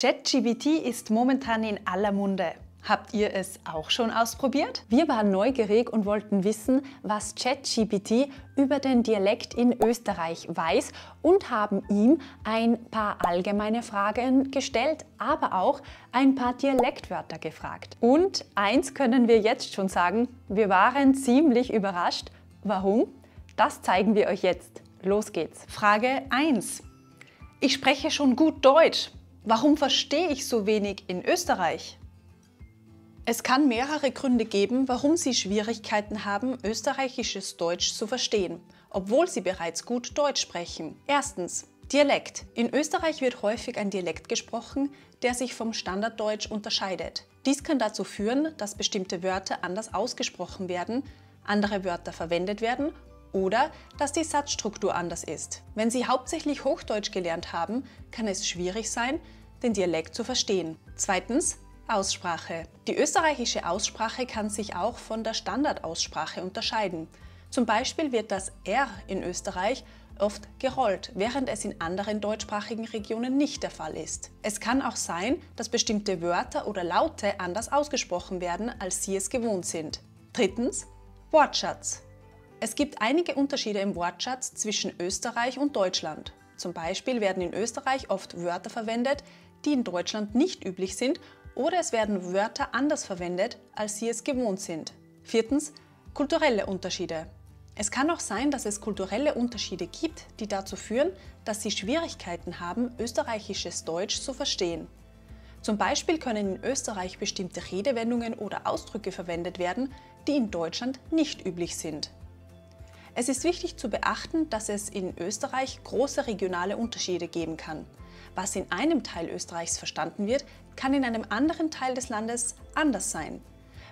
ChatGPT ist momentan in aller Munde. Habt ihr es auch schon ausprobiert? Wir waren neugierig und wollten wissen, was ChatGPT über den Dialekt in Österreich weiß und haben ihm ein paar allgemeine Fragen gestellt, aber auch ein paar Dialektwörter gefragt. Und eins können wir jetzt schon sagen, wir waren ziemlich überrascht. Warum? Das zeigen wir euch jetzt. Los geht's. Frage 1. Ich spreche schon gut Deutsch. Warum verstehe ich so wenig in Österreich? Es kann mehrere Gründe geben, warum Sie Schwierigkeiten haben, österreichisches Deutsch zu verstehen, obwohl Sie bereits gut Deutsch sprechen. Erstens, Dialekt. In Österreich wird häufig ein Dialekt gesprochen, der sich vom Standarddeutsch unterscheidet. Dies kann dazu führen, dass bestimmte Wörter anders ausgesprochen werden, andere Wörter verwendet werden oder dass die Satzstruktur anders ist. Wenn Sie hauptsächlich Hochdeutsch gelernt haben, kann es schwierig sein, den Dialekt zu verstehen. Zweitens, Aussprache. Die österreichische Aussprache kann sich auch von der Standardaussprache unterscheiden. Zum Beispiel wird das R in Österreich oft gerollt, während es in anderen deutschsprachigen Regionen nicht der Fall ist. Es kann auch sein, dass bestimmte Wörter oder Laute anders ausgesprochen werden, als Sie es gewohnt sind. Drittens, Wortschatz. Es gibt einige Unterschiede im Wortschatz zwischen Österreich und Deutschland. Zum Beispiel werden in Österreich oft Wörter verwendet, die in Deutschland nicht üblich sind, oder es werden Wörter anders verwendet, als Sie es gewohnt sind. Viertens, kulturelle Unterschiede. Es kann auch sein, dass es kulturelle Unterschiede gibt, die dazu führen, dass Sie Schwierigkeiten haben, österreichisches Deutsch zu verstehen. Zum Beispiel können in Österreich bestimmte Redewendungen oder Ausdrücke verwendet werden, die in Deutschland nicht üblich sind. Es ist wichtig zu beachten, dass es in Österreich große regionale Unterschiede geben kann. Was in einem Teil Österreichs verstanden wird, kann in einem anderen Teil des Landes anders sein.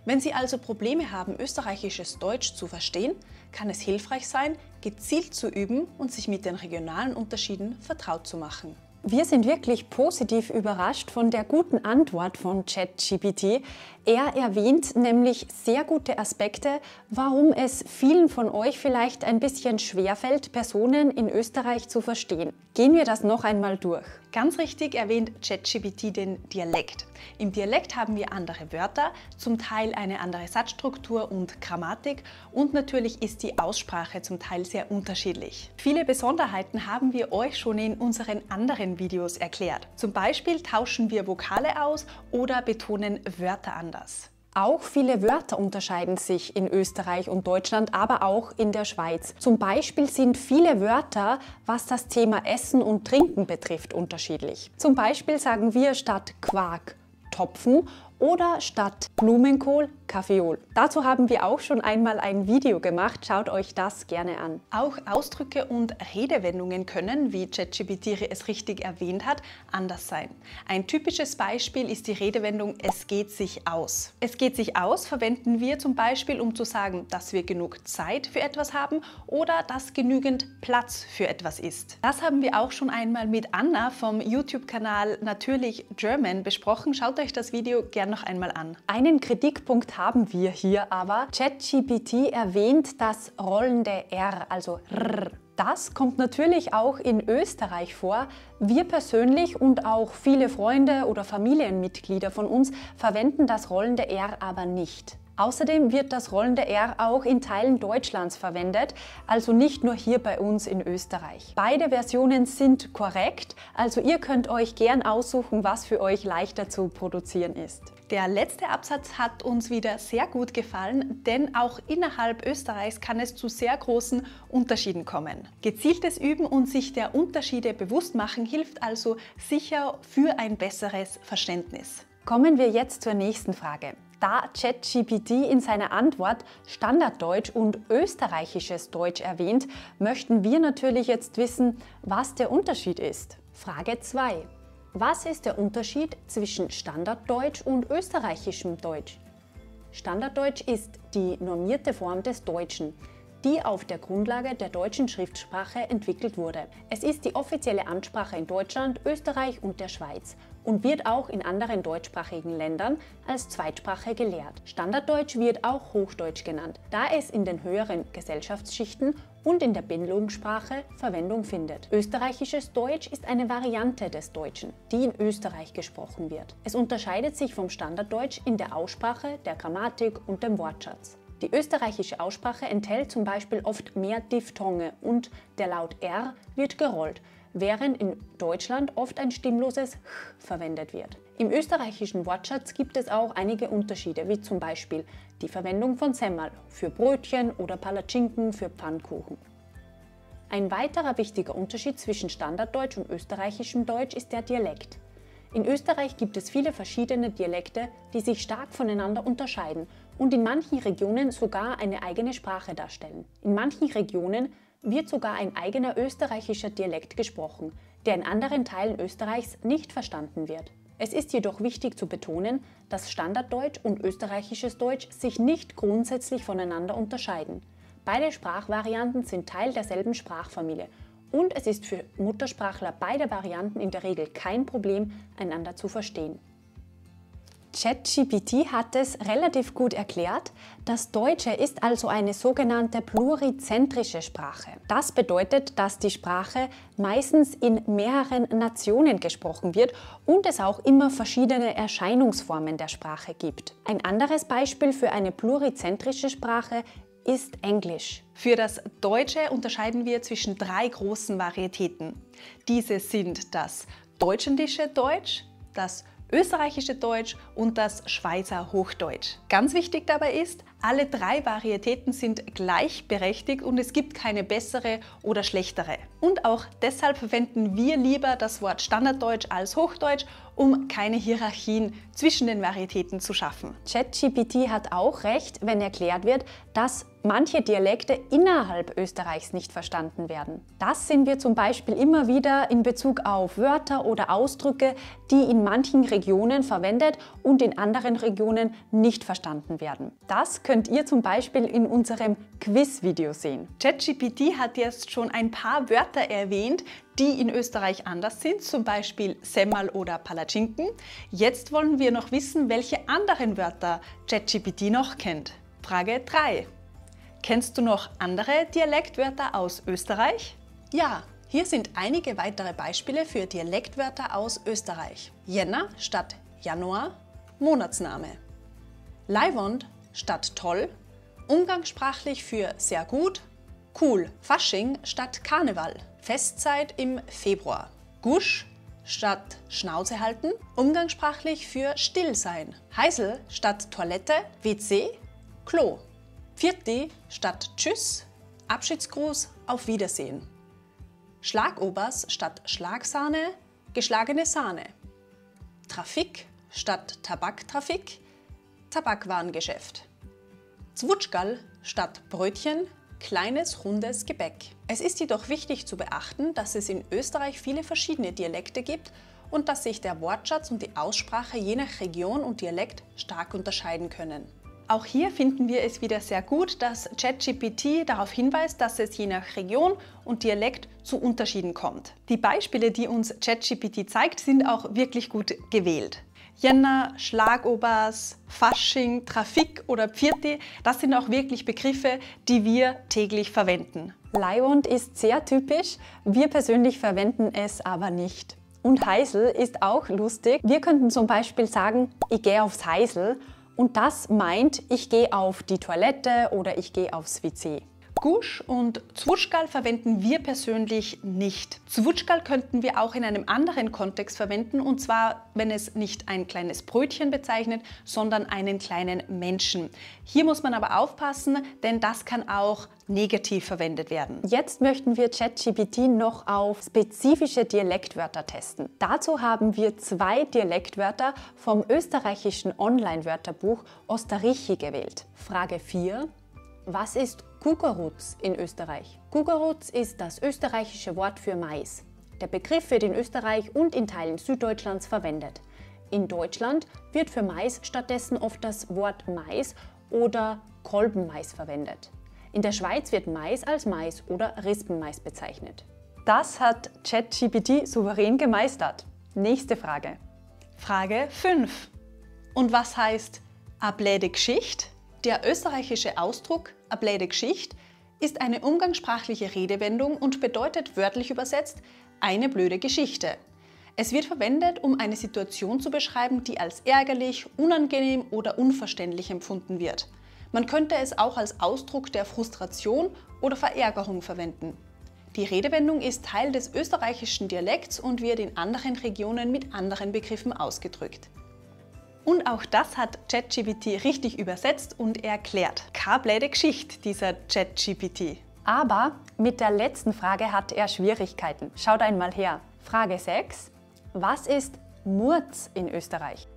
Wenn Sie also Probleme haben, österreichisches Deutsch zu verstehen, kann es hilfreich sein, gezielt zu üben und sich mit den regionalen Unterschieden vertraut zu machen. Wir sind wirklich positiv überrascht von der guten Antwort von ChatGPT. Er erwähnt nämlich sehr gute Aspekte, warum es vielen von euch vielleicht ein bisschen schwerfällt, Personen in Österreich zu verstehen. Gehen wir das noch einmal durch. Ganz richtig erwähnt ChatGPT den Dialekt. Im Dialekt haben wir andere Wörter, zum Teil eine andere Satzstruktur und Grammatik und natürlich ist die Aussprache zum Teil sehr unterschiedlich. Viele Besonderheiten haben wir euch schon in unseren anderen Videos erklärt. Zum Beispiel tauschen wir Vokale aus oder betonen Wörter anders. Auch viele Wörter unterscheiden sich in Österreich und Deutschland, aber auch in der Schweiz. Zum Beispiel sind viele Wörter, was das Thema Essen und Trinken betrifft, unterschiedlich. Zum Beispiel sagen wir statt Quark Topfen oder statt Blumenkohl Kaffeeol. Dazu haben wir auch schon einmal ein Video gemacht, schaut euch das gerne an. Auch Ausdrücke und Redewendungen können, wie ChatGPT es richtig erwähnt hat, anders sein. Ein typisches Beispiel ist die Redewendung "Es geht sich aus". Es geht sich aus verwenden wir zum Beispiel, um zu sagen, dass wir genug Zeit für etwas haben oder dass genügend Platz für etwas ist. Das haben wir auch schon einmal mit Anna vom YouTube-Kanal Natürlich German besprochen. Schaut euch das Video gerne noch einmal an. Einen Kritikpunkt haben wir hier aber. ChatGPT erwähnt das rollende R, also R. Das kommt natürlich auch in Österreich vor. Wir persönlich und auch viele Freunde oder Familienmitglieder von uns verwenden das rollende R aber nicht. Außerdem wird das rollende R auch in Teilen Deutschlands verwendet, also nicht nur hier bei uns in Österreich. Beide Versionen sind korrekt, also ihr könnt euch gern aussuchen, was für euch leichter zu produzieren ist. Der letzte Absatz hat uns wieder sehr gut gefallen, denn auch innerhalb Österreichs kann es zu sehr großen Unterschieden kommen. Gezieltes Üben und sich der Unterschiede bewusst machen hilft also sicher für ein besseres Verständnis. Kommen wir jetzt zur nächsten Frage. Da ChatGPT in seiner Antwort Standarddeutsch und österreichisches Deutsch erwähnt, möchten wir natürlich jetzt wissen, was der Unterschied ist. Frage 2. Was ist der Unterschied zwischen Standarddeutsch und österreichischem Deutsch? Standarddeutsch ist die normierte Form des Deutschen, die auf der Grundlage der deutschen Schriftsprache entwickelt wurde. Es ist die offizielle Ansprache in Deutschland, Österreich und der Schweiz und wird auch in anderen deutschsprachigen Ländern als Zweitsprache gelehrt. Standarddeutsch wird auch Hochdeutsch genannt, da es in den höheren Gesellschaftsschichten und in der Bildungssprache Verwendung findet. Österreichisches Deutsch ist eine Variante des Deutschen, die in Österreich gesprochen wird. Es unterscheidet sich vom Standarddeutsch in der Aussprache, der Grammatik und dem Wortschatz. Die österreichische Aussprache enthält zum Beispiel oft mehr Diphthonge und der Laut R wird gerollt, während in Deutschland oft ein stimmloses Ch verwendet wird. Im österreichischen Wortschatz gibt es auch einige Unterschiede, wie zum Beispiel die Verwendung von Semmel für Brötchen oder Palatschinken für Pfannkuchen. Ein weiterer wichtiger Unterschied zwischen Standarddeutsch und österreichischem Deutsch ist der Dialekt. In Österreich gibt es viele verschiedene Dialekte, die sich stark voneinander unterscheiden und in manchen Regionen sogar eine eigene Sprache darstellen. In manchen Regionen wird sogar ein eigener österreichischer Dialekt gesprochen, der in anderen Teilen Österreichs nicht verstanden wird. Es ist jedoch wichtig zu betonen, dass Standarddeutsch und österreichisches Deutsch sich nicht grundsätzlich voneinander unterscheiden. Beide Sprachvarianten sind Teil derselben Sprachfamilie und es ist für Muttersprachler beider Varianten in der Regel kein Problem, einander zu verstehen. ChatGPT hat es relativ gut erklärt. Das Deutsche ist also eine sogenannte plurizentrische Sprache. Das bedeutet, dass die Sprache meistens in mehreren Nationen gesprochen wird und es auch immer verschiedene Erscheinungsformen der Sprache gibt. Ein anderes Beispiel für eine plurizentrische Sprache ist Englisch. Für das Deutsche unterscheiden wir zwischen 3 großen Varietäten. Diese sind das deutschländische Deutsch, das österreichische Deutsch und das Schweizer Hochdeutsch. Ganz wichtig dabei ist, alle 3 Varietäten sind gleichberechtigt und es gibt keine bessere oder schlechtere. Und auch deshalb verwenden wir lieber das Wort Standarddeutsch als Hochdeutsch, um keine Hierarchien zwischen den Varietäten zu schaffen. ChatGPT hat auch recht, wenn erklärt wird, dass manche Dialekte innerhalb Österreichs nicht verstanden werden. Das sehen wir zum Beispiel immer wieder in Bezug auf Wörter oder Ausdrücke, die in manchen Regionen verwendet und in anderen Regionen nicht verstanden werden. Das könnt ihr zum Beispiel in unserem Quiz-Video sehen. ChatGPT hat jetzt schon ein paar Wörter erwähnt, die in Österreich anders sind, zum Beispiel Semmel oder Palatschinken. Jetzt wollen wir noch wissen, welche anderen Wörter ChatGPT noch kennt. Frage 3. Kennst du noch andere Dialektwörter aus Österreich? Ja, hier sind einige weitere Beispiele für Dialektwörter aus Österreich. Jänner statt Januar, Monatsname. Leiwand statt toll, umgangssprachlich für sehr gut, cool. Fasching statt Karneval, Festzeit im Februar. Gusch statt Schnauze halten, umgangssprachlich für still sein. Heisel statt Toilette, WC, Klo. Vierti statt Tschüss, Abschiedsgruß, auf Wiedersehen. Schlagobers statt Schlagsahne, geschlagene Sahne. Trafik statt Tabaktrafik, Tabakwarengeschäft. Zwutschgal statt Brötchen, kleines rundes Gebäck. Es ist jedoch wichtig zu beachten, dass es in Österreich viele verschiedene Dialekte gibt und dass sich der Wortschatz und die Aussprache je nach Region und Dialekt stark unterscheiden können. Auch hier finden wir es wieder sehr gut, dass ChatGPT darauf hinweist, dass es je nach Region und Dialekt zu Unterschieden kommt. Die Beispiele, die uns ChatGPT zeigt, sind auch wirklich gut gewählt. Jänner, Schlagobers, Fasching, Trafik oder Pfirti, das sind auch wirklich Begriffe, die wir täglich verwenden. Leiwand ist sehr typisch, wir persönlich verwenden es aber nicht. Und Heisel ist auch lustig. Wir könnten zum Beispiel sagen, ich gehe aufs Heisel. Und das meint, ich gehe auf die Toilette oder ich gehe aufs WC. Gusch und Zwutschgal verwenden wir persönlich nicht. Zwutschgal könnten wir auch in einem anderen Kontext verwenden, und zwar, wenn es nicht ein kleines Brötchen bezeichnet, sondern einen kleinen Menschen. Hier muss man aber aufpassen, denn das kann auch negativ verwendet werden. Jetzt möchten wir ChatGPT noch auf spezifische Dialektwörter testen. Dazu haben wir 2 Dialektwörter vom österreichischen Online-Wörterbuch Ostarrîchi gewählt. Frage 4. Was ist Gugarutz in Österreich? Gugarutz ist das österreichische Wort für Mais. Der Begriff wird in Österreich und in Teilen Süddeutschlands verwendet. In Deutschland wird für Mais stattdessen oft das Wort Mais oder Kolbenmais verwendet. In der Schweiz wird Mais als Mais oder Rispenmais bezeichnet. Das hat ChatGPT souverän gemeistert. Nächste Frage. Frage 5. Und was heißt a bläde Geschicht? Der österreichische Ausdruck a bläde Geschicht ist eine umgangssprachliche Redewendung und bedeutet wörtlich übersetzt eine blöde Geschichte. Es wird verwendet, um eine Situation zu beschreiben, die als ärgerlich, unangenehm oder unverständlich empfunden wird. Man könnte es auch als Ausdruck der Frustration oder Verärgerung verwenden. Die Redewendung ist Teil des österreichischen Dialekts und wird in anderen Regionen mit anderen Begriffen ausgedrückt. Und auch das hat ChatGPT richtig übersetzt und erklärt. Keine blöde Geschichte, dieser ChatGPT. Aber mit der letzten Frage hat er Schwierigkeiten. Schaut einmal her. Frage 6. Was ist Murz in Österreich?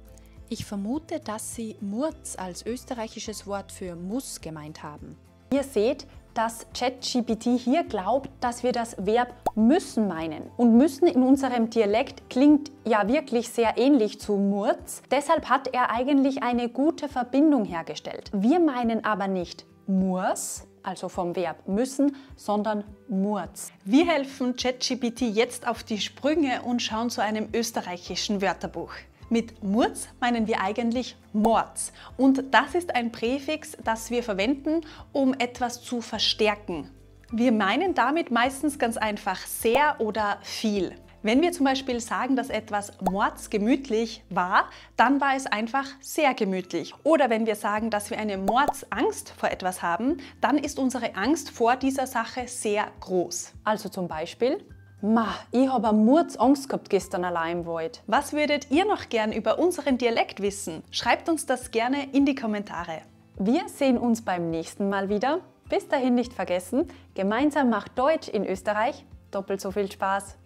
Ich vermute, dass Sie Murz als österreichisches Wort für Muss gemeint haben. Ihr seht, dass ChatGPT hier glaubt, dass wir das Verb müssen meinen. Und müssen in unserem Dialekt klingt ja wirklich sehr ähnlich zu Murz. Deshalb hat er eigentlich eine gute Verbindung hergestellt. Wir meinen aber nicht Murs, also vom Verb müssen, sondern Murz. Wir helfen ChatGPT jetzt auf die Sprünge und schauen zu einem österreichischen Wörterbuch. Mit Murz meinen wir eigentlich Mords und das ist ein Präfix, das wir verwenden, um etwas zu verstärken. Wir meinen damit meistens ganz einfach sehr oder viel. Wenn wir zum Beispiel sagen, dass etwas mordsgemütlich war, dann war es einfach sehr gemütlich. Oder wenn wir sagen, dass wir eine Mordsangst vor etwas haben, dann ist unsere Angst vor dieser Sache sehr groß. Also zum Beispiel: Ma, ich habe eine Mordsangst gehabt gestern allein im Wald. Was würdet ihr noch gern über unseren Dialekt wissen? Schreibt uns das gerne in die Kommentare. Wir sehen uns beim nächsten Mal wieder. Bis dahin nicht vergessen, gemeinsam macht Deutsch in Österreich doppelt so viel Spaß.